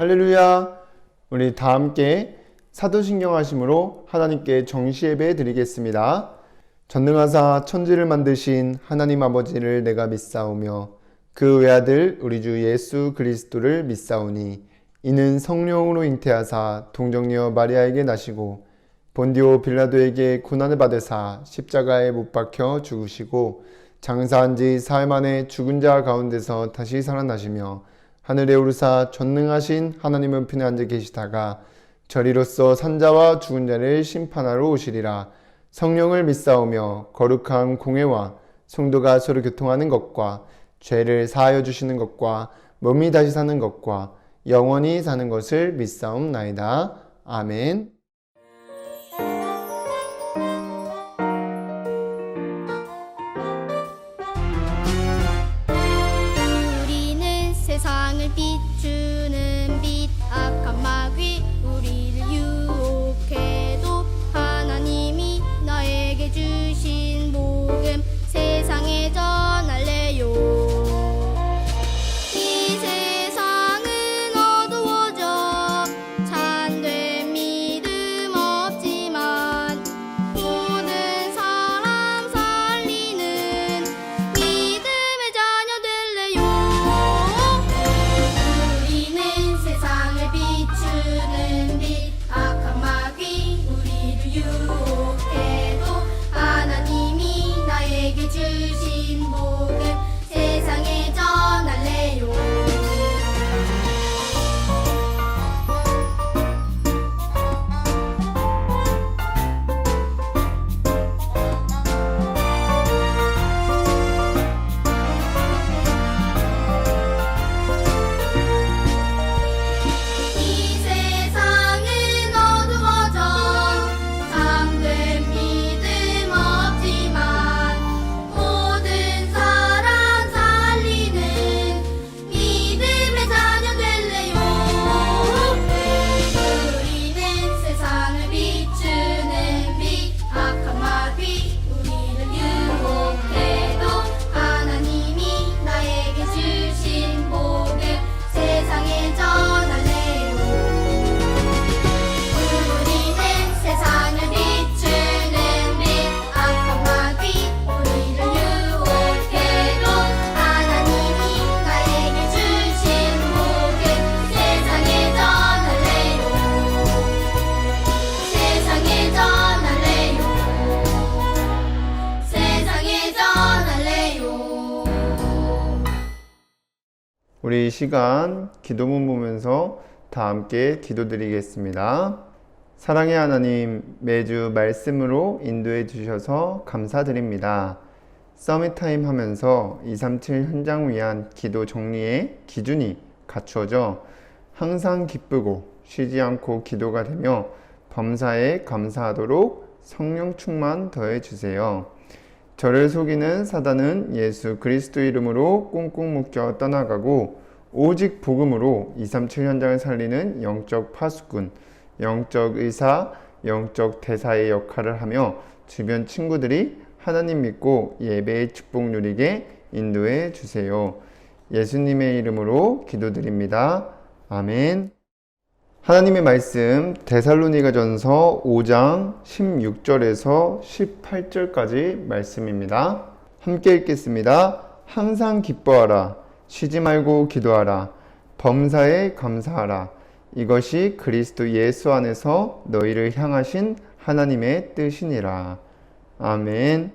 할렐루야. 우리 다 함께 사도신경 하심으로 하나님께 정시예배 드리겠습니다. 전능하사 천지를 만드신 하나님 아버지를 내가 믿사오며 그 외아들 우리 주 예수 그리스도를 믿사오니 이는 성령으로 잉태하사 동정녀 마리아에게 나시고 본디오 빌라도에게 고난을 받으사 십자가에 못 박혀 죽으시고 장사한 지 사흘 만에 죽은 자 가운데서 다시 살아나시며 하늘에 오르사 전능하신 하나님은 편에 앉아 계시다가 저리로서 산자와 죽은 자를 심판하러 오시리라. 성령을 믿사오며 거룩한 공회와 성도가 서로 교통하는 것과 죄를 사하여 주시는 것과 몸이 다시 사는 것과 영원히 사는 것을 믿사옵나이다. 아멘. 우리는 세상을 비추는 빛, 악한 마귀 우리를 유혹해도 하나님이 나에게 주신 복음 세상에 전할래요. 이 세상은 어두워져 참된 믿음 없지만 모든 사람 살리는 믿음의 자녀 될래요. 우리는 세상을 비추는 빛, 악한 마귀 우리를 유혹해도 하나님이 나에게 주신 복음 세상에 전할래요. 이 세상은 어두워져 참된 믿음 없지만 모든 사람 살리는 믿음의 자녀 될래요. 우리는 세상을 비추는 빛, 악한 마귀 우리를 유혹해도 하나님이 나에게 주신 복음 세상에 전할래요. 우리는 세상을 비추는 빛, 악한 마귀 우리를 유혹해도 하나님이 나에게 주신 복음 세상에 전할래요. 세상에 전할래요. 세상에 전할래요. 우리 이 시간 기도문 보면서 다 함께 기도드리겠습니다. 사랑의 하나님, 매주 말씀으로 인도해 주셔서 감사드립니다. 서밋타임 하면서 237 현장 위한 기도 정리의 기준이 갖추어져 항상 기쁘고 쉬지 않고 기도가 되며 범사에 감사하도록 성령 충만 더해 주세요. 저를 속이는 사단은 예수 그리스도 이름으로 꽁꽁 묶여 떠나가고 오직 복음으로 237 현장을 살리는 영적 파수꾼, 영적 의사, 영적 대사의 역할을 하며 주변 친구들이 하나님 믿고 예배의 축복 누리게 인도해 주세요. 예수님의 이름으로 기도드립니다. 아멘. 하나님의 말씀 데살로니가전서 5장 16절에서 18절까지 말씀입니다. 함께 읽겠습니다. 항상 기뻐하라. 쉬지 말고 기도하라. 범사에 감사하라. 이것이 그리스도 예수 안에서 너희를 향하신 하나님의 뜻이니라. 아멘.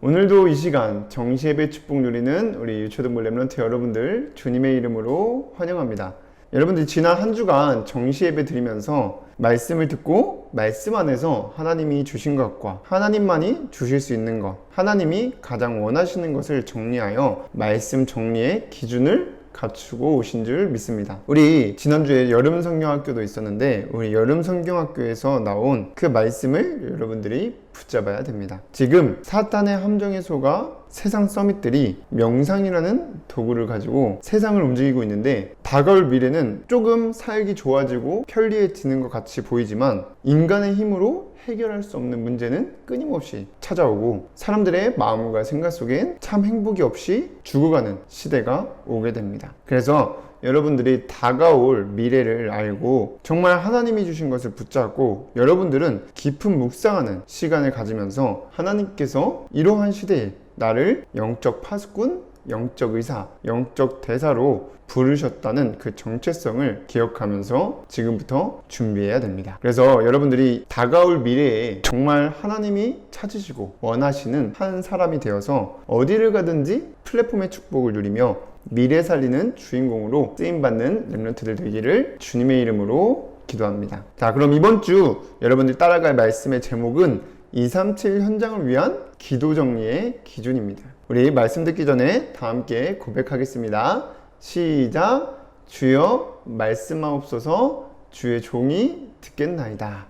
오늘도 이 시간 정시예배 축복 누리는 우리 유초등부 렘넌트 여러분들 주님의 이름으로 환영합니다. 여러분들 지난 한 주간 정시예배 드리면서 말씀을 듣고 말씀 안에서 하나님이 주신 것과 하나님만이 주실 수 있는 것, 하나님이 가장 원하시는 것을 정리하여 말씀 정리의 기준을 갖추고 오신 줄 믿습니다. 우리 지난주에 여름 성경학교도 있었는데 우리 여름 성경학교에서 나온 그 말씀을 여러분들이 붙잡아야 됩니다. 지금 사탄의 함정에 속아 세상 서밋들이 명상이라는 도구를 가지고 세상을 움직이고 있는데 다가올 미래는 조금 살기 좋아지고 편리해지는 것 같이 보이지만 인간의 힘으로 해결할 수 없는 문제는 끊임없이 찾아오고 사람들의 마음과 생각 속엔 참 행복이 없이 죽어가는 시대가 오게 됩니다. 그래서 여러분들이 다가올 미래를 알고 정말 하나님이 주신 것을 붙잡고 여러분들은 깊은 묵상하는 시간을 가지면서 하나님께서 이러한 시대에 나를 영적 파수꾼, 영적 의사, 영적 대사로 부르셨다는 그 정체성을 기억하면서 지금부터 준비해야 됩니다. 그래서 여러분들이 다가올 미래에 정말 하나님이 찾으시고 원하시는 한 사람이 되어서 어디를 가든지 플랫폼의 축복을 누리며 미래 살리는 주인공으로 쓰임받는 렘넌트들 되기를 주님의 이름으로 기도합니다. 자, 그럼 이번 주 여러분들 따라갈 말씀의 제목은 237 현장을 위한 기도 정리의 기준입니다. 우리 말씀 듣기 전에 다 함께 고백하겠습니다. 시작. 주여 말씀하옵소서. 주의 종이 듣겠나이다.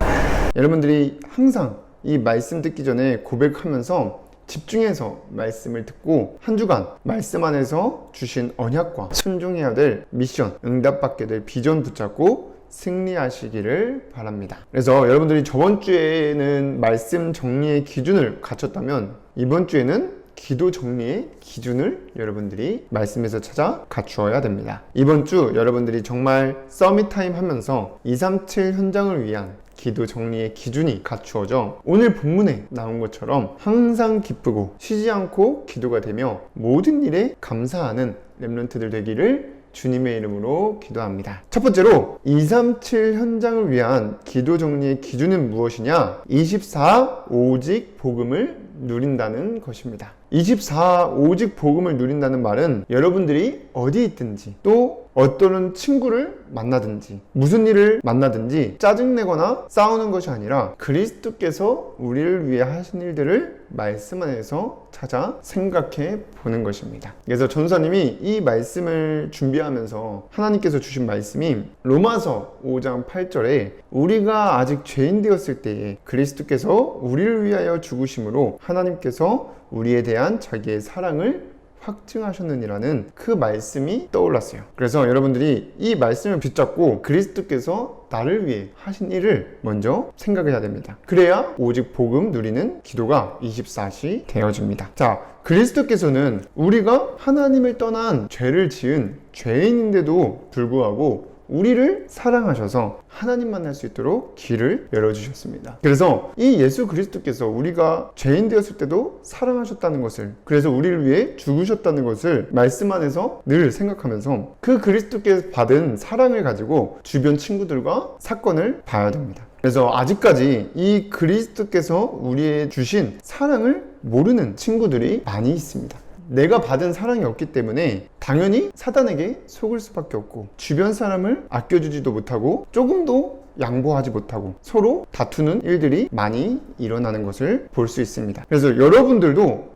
여러분들이 항상 이 말씀 듣기 전에 고백하면서 집중해서 말씀을 듣고 한 주간 말씀 안에서 주신 언약과 순종해야 될 미션, 응답받게 될 비전 붙잡고 승리하시기를 바랍니다. 그래서 여러분들이 저번 주에는 말씀 정리의 기준을 갖췄다면 이번 주에는 기도 정리의 기준을 여러분들이 말씀에서 찾아 갖추어야 됩니다. 이번 주 여러분들이 정말 서밋 타임 하면서 237 현장을 위한 기도 정리의 기준이 갖추어져 오늘 본문에 나온 것처럼 항상 기쁘고 쉬지 않고 기도가 되며 모든 일에 감사하는 렘넌트들 되기를 주님의 이름으로 기도합니다. 첫 번째로 237 현장을 위한 기도 정리의 기준은 무엇이냐? 24 오직 복음을 누린다는 것입니다. 24 오직 복음을 누린다는 말은 여러분들이 어디 있든지 또 어떤 친구를 만나든지 무슨 일을 만나든지 짜증내거나 싸우는 것이 아니라 그리스도께서 우리를 위해 하신 일들을 말씀 안에서 찾아 생각해 보는 것입니다. 그래서 전사님이 이 말씀을 준비하면서 하나님께서 주신 말씀이 로마서 5장 8절에 우리가 아직 죄인 되었을 때에 그리스도께서 우리를 위하여 죽으심으로 하나님께서 우리에 대한 자기의 사랑을 확증하셨느니라는 그 말씀이 떠올랐어요. 그래서 여러분들이 이 말씀을 붙잡고 그리스도께서 나를 위해 하신 일을 먼저 생각해야 됩니다. 그래야 오직 복음 누리는 기도가 24시 되어집니다. 자, 그리스도께서는 우리가 하나님을 떠난 죄를 지은 죄인인데도 불구하고 우리를 사랑하셔서 하나님 만날 수 있도록 길을 열어주셨습니다. 그래서 이 예수 그리스도께서 우리가 죄인 되었을 때도 사랑하셨다는 것을, 그래서 우리를 위해 죽으셨다는 것을 말씀 안에서 늘 생각하면서 그 그리스도께서 받은 사랑을 가지고 주변 친구들과 사건을 봐야 됩니다. 그래서 아직까지 이 그리스도께서 우리의 주신 사랑을 모르는 친구들이 많이 있습니다. 내가 받은 사랑이 없기 때문에 당연히 사단에게 속을 수밖에 없고 주변 사람을 아껴주지도 못하고 조금도 양보하지 못하고 서로 다투는 일들이 많이 일어나는 것을 볼 수 있습니다. 그래서 여러분들도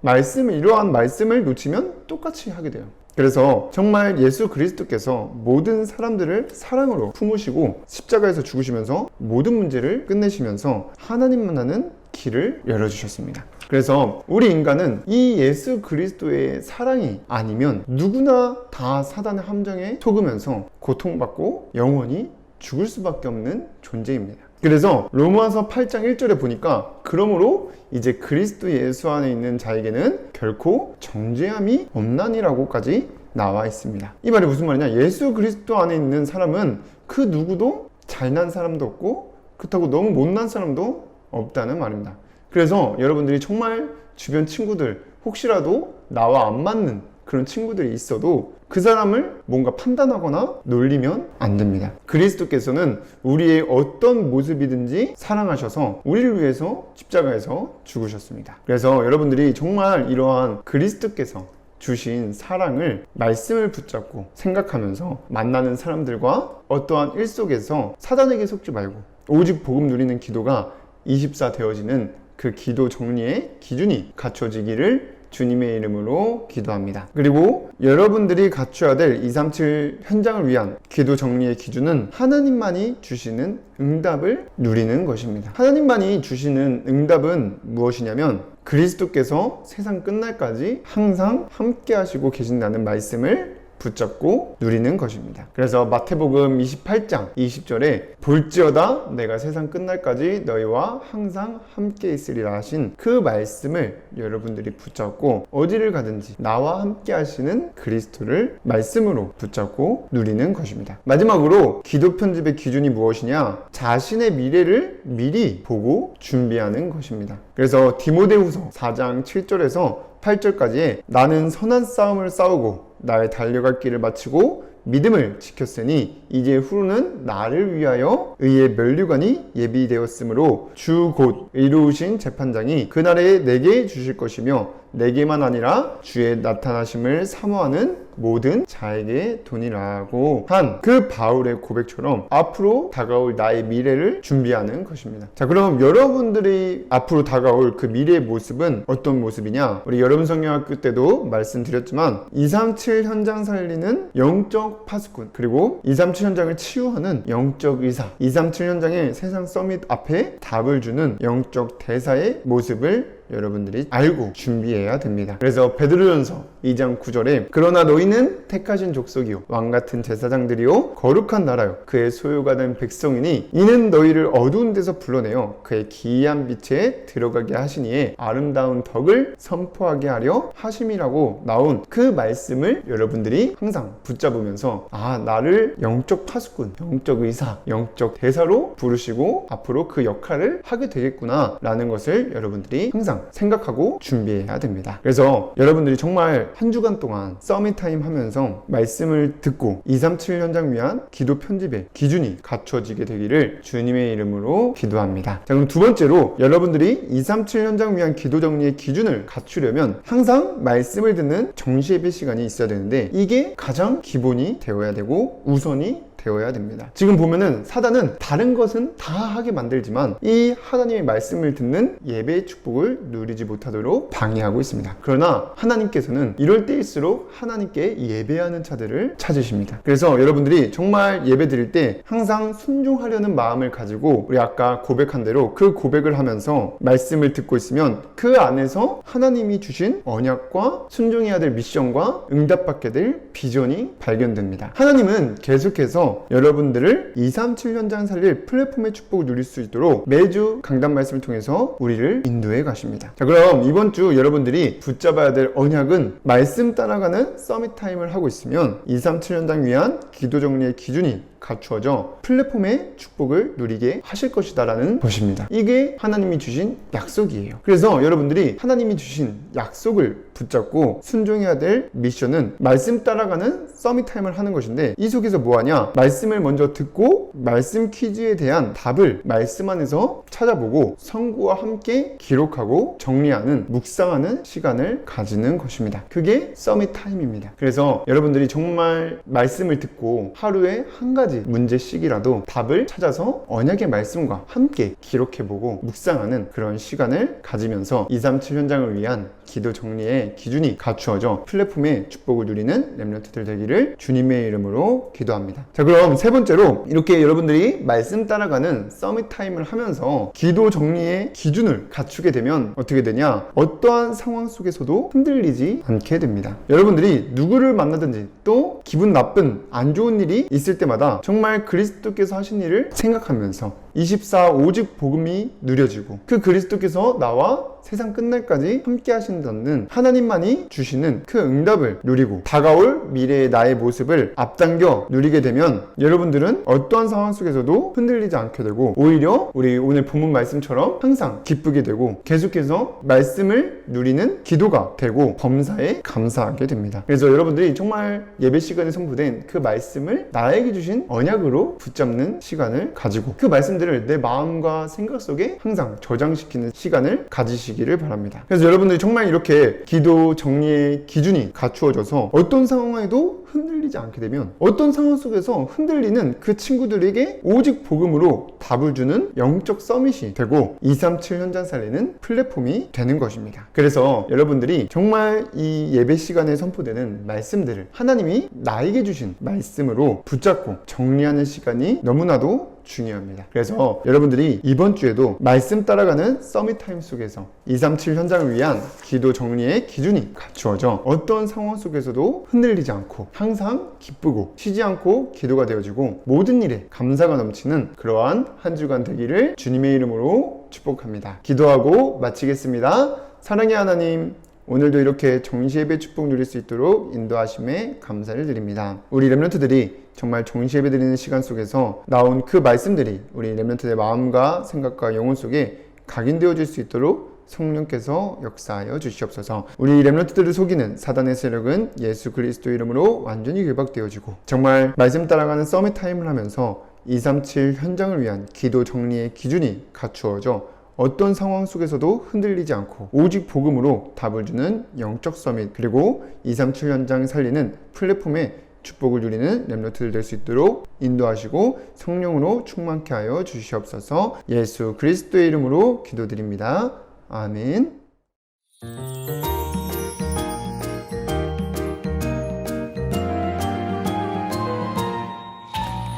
이러한 말씀을 놓치면 똑같이 하게 돼요. 그래서 정말 예수 그리스도께서 모든 사람들을 사랑으로 품으시고 십자가에서 죽으시면서 모든 문제를 끝내시면서 하나님 만나는 길을 열어주셨습니다. 그래서 우리 인간은 이 예수 그리스도의 사랑이 아니면 누구나 다 사단의 함정에 속으면서 고통받고 영원히 죽을 수밖에 없는 존재입니다. 그래서 로마서 8장 1절에 보니까 그러므로 이제 그리스도 예수 안에 있는 자에게는 결코 정죄함이 없나니라고까지 나와 있습니다. 이 말이 무슨 말이냐? 예수 그리스도 안에 있는 사람은 그 누구도 잘난 사람도 없고 그렇다고 너무 못난 사람도 없다는 말입니다. 그래서 여러분들이 정말 주변 친구들 혹시라도 나와 안 맞는 그런 친구들이 있어도 그 사람을 뭔가 판단하거나 놀리면 안 됩니다. 그리스도께서는 우리의 어떤 모습이든지 사랑하셔서 우리를 위해서 십자가에서 죽으셨습니다. 그래서 여러분들이 정말 이러한 그리스도께서 주신 사랑을 말씀을 붙잡고 생각하면서 만나는 사람들과 어떠한 일 속에서 사단에게 속지 말고 오직 복음 누리는 기도가 24 되어지는 그 기도 정리의 기준이 갖춰지기를 주님의 이름으로 기도합니다. 그리고 여러분들이 갖춰야 될 237 현장을 위한 기도 정리의 기준은 하나님만이 주시는 응답을 누리는 것입니다. 하나님만이 주시는 응답은 무엇이냐면 그리스도께서 세상 끝날까지 항상 함께 하시고 계신다는 말씀을 붙잡고 누리는 것입니다. 그래서 마태복음 28장 20절에 볼지어다 내가 세상 끝날까지 너희와 항상 함께 있으리라 하신 그 말씀을 여러분들이 붙잡고 어디를 가든지 나와 함께 하시는 그리스도를 말씀으로 붙잡고 누리는 것입니다. 마지막으로 기도 편집의 기준이 무엇이냐? 자신의 미래를 미리 보고 준비하는 것입니다. 그래서 디모데후서 4장 7절에서 8절까지에 나는 선한 싸움을 싸우고 나의 달려갈 길을 마치고 믿음을 지켰으니 이제 후로는 나를 위하여 의의 면류관이 예비되었으므로 주 곧 의로우신 재판장이 그날에 내게 주실 것이며 내게만 아니라 주의 나타나심을 사모하는 모든 자에게 돈이라고 한 그 바울의 고백처럼 앞으로 다가올 나의 미래를 준비하는 것입니다. 자, 그럼 여러분들이 앞으로 다가올 그 미래의 모습은 어떤 모습이냐? 우리 여러분 성경학교 때도 말씀드렸지만 237 현장 살리는 영적 파수꾼, 그리고 237 현장을 치유하는 영적 의사, 237 현장의 세상 서밋 앞에 답을 주는 영적 대사의 모습을 여러분들이 알고 준비해야 됩니다. 그래서 베드로전서 2장 9절에 그러나 너희는 택하신 족속이요 왕같은 제사장들이요 거룩한 나라요 그의 소유가 된 백성이니 이는 너희를 어두운 데서 불러내어 그의 기이한 빛에 들어가게 하시니에 아름다운 덕을 선포하게 하려 하심이라고 나온 그 말씀을 여러분들이 항상 붙잡으면서 나를 영적 파수꾼, 영적 의사, 영적 대사로 부르시고 앞으로 그 역할을 하게 되겠구나 라는 것을 여러분들이 항상 생각하고 준비해야 됩니다. 그래서 여러분들이 정말 한 주간 동안 서밋타임 하면서 말씀을 듣고 237 현장 위한 기도 편집의 기준이 갖춰지게 되기를 주님의 이름으로 기도합니다. 자, 그럼 두 번째로 여러분들이 237 현장 위한 기도 정리의 기준을 갖추려면 항상 말씀을 듣는 정시 예배 시간이 있어야 되는데 이게 가장 기본이 되어야 되고 우선이 되어야 됩니다. 지금 보면은 사단은 다른 것은 다 하게 만들지만 이 하나님의 말씀을 듣는 예배의 축복을 누리지 못하도록 방해하고 있습니다. 그러나 하나님께서는 이럴 때일수록 하나님께 예배하는 자들을 찾으십니다. 그래서 여러분들이 정말 예배 드릴 때 항상 순종하려는 마음을 가지고 우리 아까 고백한 대로 그 고백을 하면서 말씀을 듣고 있으면 그 안에서 하나님이 주신 언약과 순종해야 될 미션과 응답받게 될 비전이 발견됩니다. 하나님은 계속해서 여러분들을 237 현장 살릴 플랫폼의 축복을 누릴 수 있도록 매주 강단 말씀을 통해서 우리를 인도해 가십니다. 자, 그럼 이번 주 여러분들이 붙잡아야 될 언약은 말씀 따라가는 서밋 타임을 하고 있으면 237 현장 위한 기도 정리의 기준이 갖추어져 플랫폼의 축복을 누리게 하실 것이다 라는 것입니다. 이게 하나님이 주신 약속이에요. 그래서 여러분들이 하나님이 주신 약속을 붙잡고 순종해야 될 미션은 말씀 따라가는 서밋 타임을 하는 것인데 이 속에서 뭐하냐? 말씀을 먼저 듣고 말씀 퀴즈에 대한 답을 말씀 안에서 찾아보고 성구와 함께 기록하고 정리하는 묵상하는 시간을 가지는 것입니다. 그게 서밋 타임입니다. 그래서 여러분들이 정말 말씀을 듣고 하루에 한 가지 문제씩이라도 답을 찾아서 언약의 말씀과 함께 기록해보고 묵상하는 그런 시간을 가지면서 237 현장을 위한 기도 정리의 기준이 갖추어져 플랫폼의 축복을 누리는 렘넌트들 되기를 주님의 이름으로 기도합니다. 자, 그럼 세 번째로 이렇게 여러분들이 말씀 따라가는 서밋 타임을 하면서 기도 정리의 기준을 갖추게 되면 어떻게 되냐? 어떠한 상황 속에서도 흔들리지 않게 됩니다. 여러분들이 누구를 만나든지 또 기분 나쁜 안 좋은 일이 있을 때마다 정말 그리스도께서 하신 일을 생각하면서 24 오직 복음이 누려지고 그 그리스도께서 나와 세상 끝날까지 함께 하신다는 하나님만이 주시는 그 응답을 누리고 다가올 미래의 나의 모습을 앞당겨 누리게 되면 여러분들은 어떠한 상황 속에서도 흔들리지 않게 되고 오히려 우리 오늘 본문 말씀처럼 항상 기쁘게 되고 계속해서 말씀을 누리는 기도가 되고 범사에 감사하게 됩니다. 그래서 여러분들이 정말 예배 시간에 선포된 그 말씀을 나에게 주신 언약으로 붙잡는 시간을 가지고 그 말씀들을 내 마음과 생각 속에 항상 저장시키는 시간을 가지시기를 바랍니다. 그래서 여러분들이 정말 이렇게 기도 정리의 기준이 갖추어져서 어떤 상황에도 흔들리지 않게 되면 어떤 상황 속에서 흔들리는 그 친구들에게 오직 복음으로 답을 주는 영적 서밋이 되고 237 현장 살리는 플랫폼이 되는 것입니다. 그래서 여러분들이 정말 이 예배 시간에 선포되는 말씀들을 하나님이 나에게 주신 말씀으로 붙잡고 정리하는 시간이 너무나도 중요합니다. 그래서 여러분들이 이번 주에도 말씀 따라가는 서밋 타임 속에서 237 현장을 위한 기도 정리의 기준이 갖추어져 어떤 상황 속에서도 흔들리지 않고 항상 기쁘고 쉬지 않고 기도가 되어지고 모든 일에 감사가 넘치는 그러한 한 주간 되기를 주님의 이름으로 축복합니다. 기도하고 마치겠습니다. 사랑의 하나님, 오늘도 이렇게 정시예배 축복 누릴 수 있도록 인도하심에 감사를 드립니다. 우리 렘넌트들이 정말 정시예배 드리는 시간 속에서 나온 그 말씀들이 우리 렘넌트의 마음과 생각과 영혼 속에 각인되어질 수 있도록 성령께서 역사하여 주시옵소서. 우리 렘넌트들을 속이는 사단의 세력은 예수 그리스도 이름으로 완전히 결박되어지고 정말 말씀 따라가는 서밋 타임을 하면서 237 현장을 위한 기도 정리의 기준이 갖추어져 어떤 상황 속에서도 흔들리지 않고 오직 복음으로 답을 주는 영적 서밋, 그리고 237 현장 살리는 플랫폼에 축복을 누리는 렘넌트들 될 수 있도록 인도하시고 성령으로 충만케 하여 주시옵소서. 예수 그리스도의 이름으로 기도드립니다. 아멘.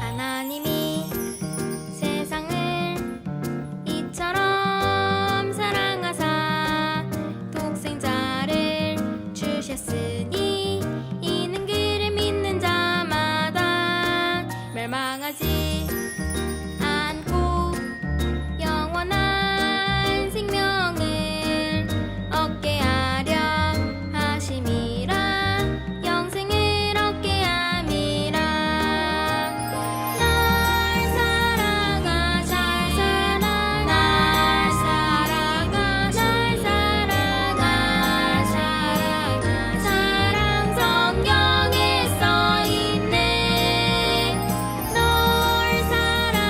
하나님이 세상을 이처럼 사랑하사 독생자를 주셨으니 이는 그를 믿는 자마다 멸망하지 않고 영원한 생명을 얻게 하려 하심이라. 영생을 얻게 함이라. 날 사랑하 날 사랑하 사랑 성경에 써있네. 널 사랑하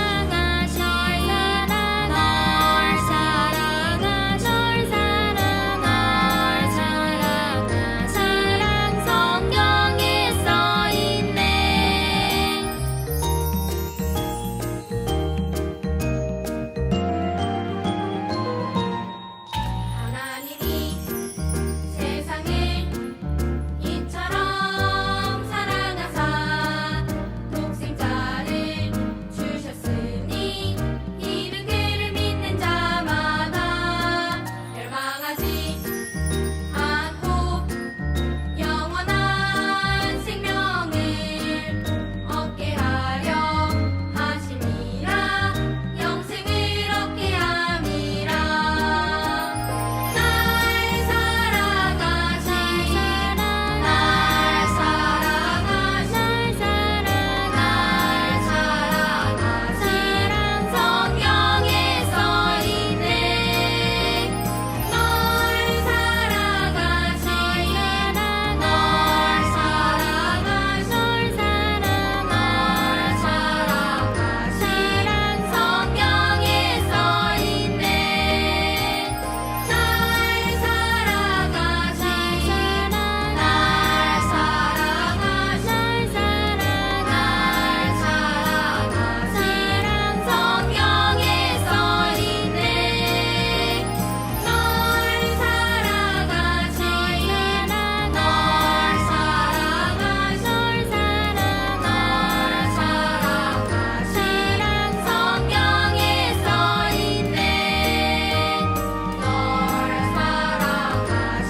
사랑 성경에 써있네. 하나님이 세상을 이처럼 사랑하사 독생자를 주셨으니 이는 그를 믿는 자마다 멸망하지 않고 영원한 생명을 얻게 하려 하심이라. 영생을 얻게 함이라. 날 사랑하시 사랑 성경에 써있네. 널 사랑하시 사랑 성경에 써있네. 날 사랑하시 사랑 성경에 써있네. 널 사랑하시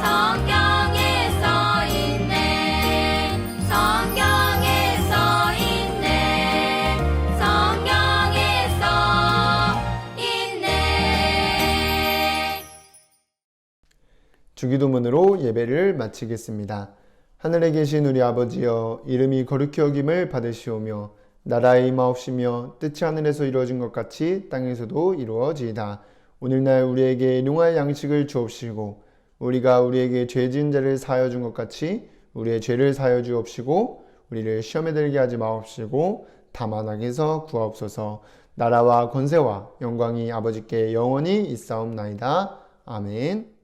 사랑 성경에 써있네. 널 사랑하시 성경에 써있네. 성경에 써있네. 성경에 써있네. 주기도문으로 예배를 마치겠습니다. 하늘에 계신 우리 아버지여, 이름이 거룩히 여김을 받으시오며 나라의 임하옵시며 뜻이 하늘에서 이루어진 것 같이 땅에서도 이루어지이다. 오늘날 우리에게 일용할 양식을 주옵시고 우리가 우리에게 죄 지은 자를 사하여 준 것 같이 우리의 죄를 사하여 주옵시고 우리를 시험에 들게 하지 마옵시고 다만 악에서 구하옵소서. 나라와 권세와 영광이 아버지께 영원히 있사옵나이다. 아멘.